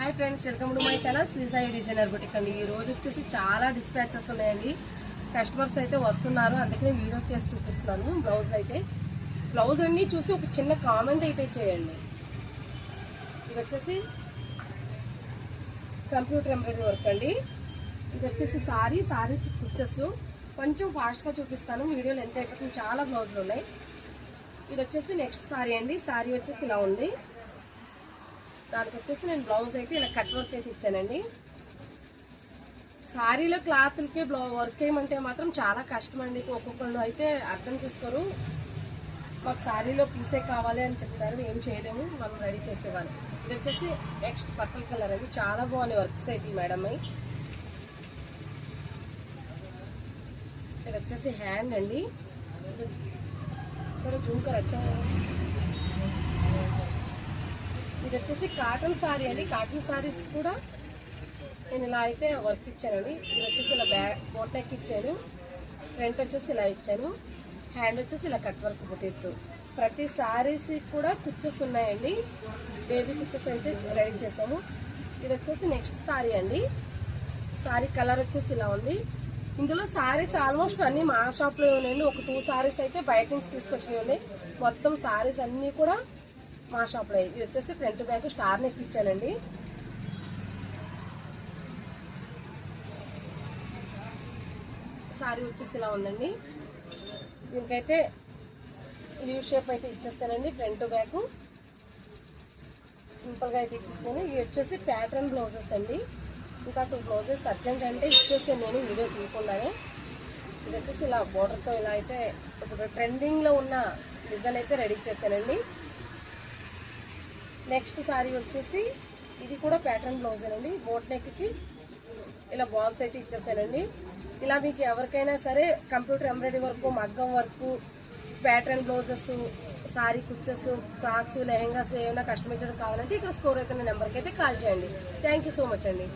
Hi friends, welcome to my channel Shri Sai designer boutique అండి. ఈ రోజు వచ్చేసి చాలా డిస్పాచెస్ ఉన్నాయండి. కస్టమర్స్ అయితే వస్తున్నారు, అందుకనే వీడియోస్ చేసి చూపిస్తున్నాను. బ్లౌజ్ అన్ని చూసి ఒక చిన్న కామెంట్ అయితే చేయండి. ఇది వచ్చేసి కంప్యూటర్ ఎంబ్రాయిడరీ వర్క్ అండి. ఇది వచ్చేసి సారీస్ కుచ్చెస్ కొంచెం ఫాస్ట్గా చూపిస్తాను, వీడియోలు ఎంత అయిపోతుంది. చాలా బ్లౌజులు ఉన్నాయి. ఇది వచ్చేసి నెక్స్ట్ సారీ అండి. సారీ వచ్చేసి ఇలా ఉంది. దానికి వచ్చేసి నేను బ్లౌజ్ అయితే ఇలా కట్ వర్క్ అయితే ఇచ్చానండి. సారీలో క్లాత్లకి వర్క్ వేయమంటే మాత్రం చాలా కష్టం అండి. ఒక్కొక్కళ్ళు అయితే అర్థం చేసుకోరు. మాకు సారీలో పీసే కావాలి అని చెప్తారు, ఏం చేయలేము, మనం రెడీ చేసేవాళ్ళు. ఇది వచ్చేసి నెక్స్ట్ పర్పుల్ కలర్ అండి. చాలా బాగున్నాయి వర్క్స్ అయితే మేడం. ఇది వచ్చేసి హ్యాండ్ అండి. ఇక్కడ జూమ్కర్ వచ్చాయి. ఇది వచ్చేసి కాటన్ సారీ అండి. కాటన్ సారీస్ కూడా నేను ఇలా అయితే వర్క్ ఇచ్చానండి. ఇది వచ్చేసి ఇలా బోట్ నెక్ ఇచ్చాను. ఫ్రంట్ వచ్చేసి ఇలా ఇచ్చాను. హ్యాండ్ వచ్చేసి ఇలా కట్ వర్క్ బుటీస్. ప్రతి సారీస్ కూడా కుచ్చెస్ ఉన్నాయండి. బేబీ కుచ్చెస్ అయితే రెడీ చేసాము. ఇది వచ్చేసి నెక్స్ట్ సారీ అండి. సారీ కలర్ వచ్చేసి ఇలా ఉంది. ఇందులో సారీస్ ఆల్మోస్ట్ అన్ని మా షాప్లో ఉన్నాయండి. ఒక 2 సారీస్ అయితే బయట నుంచి తీసుకొచ్చినవి ఉన్నాయి. మొత్తం సారీస్ అన్నీ కూడా మా షాప్లో. ఇది వచ్చేసి ఫ్రంట్ బ్యాక్ స్టార్ నెక్ ఇచ్చానండి. సారీ వచ్చేసి ఇలా ఉందండి. దీనికైతే లీవ్ షేప్ అయితే ఇచ్చేస్తానండి. ఫ్రంట్ బ్యాక్ సింపుల్గా అయితే ఇచ్చేస్తాను. ఇవి వచ్చేసి ప్యాటర్న్ బ్లౌజెస్ అండి. ఇంకా 2 బ్లౌజెస్ అర్జెంట్ అంటే ఇచ్చేసాను నేను వీడియో తీయకుండానే. ఇది వచ్చేసి ఇలా బోర్డర్తో ఇలా అయితే ఇప్పుడు ట్రెండింగ్లో ఉన్న డిజైన్ అయితే రెడీ చేశానండి. నెక్స్ట్ సారీ వచ్చేసి ఇది కూడా ప్యాటర్న్ బ్లౌజ్ అండి. బోట్ నెక్కి ఇలా బాల్స్ అయితే ఇచ్చేసానండి. ఇలా మీకు ఎవరికైనా సరే కంప్యూటర్ ఎంబ్రాయిడరీ వర్క్, మగ్గం వర్క్, ప్యాటర్న్ బ్లౌజెస్, సారీ కుచ్చెస్, ఫ్రాక్స్, లెహెంగాస్ ఏమైనా కస్టమైజ్డ్ కావాలంటే ఇక్కడ స్కోర్ అవుతున్న నెంబర్కి అయితే కాల్ చేయండి. థ్యాంక్ యూ సో మచ్ అండి.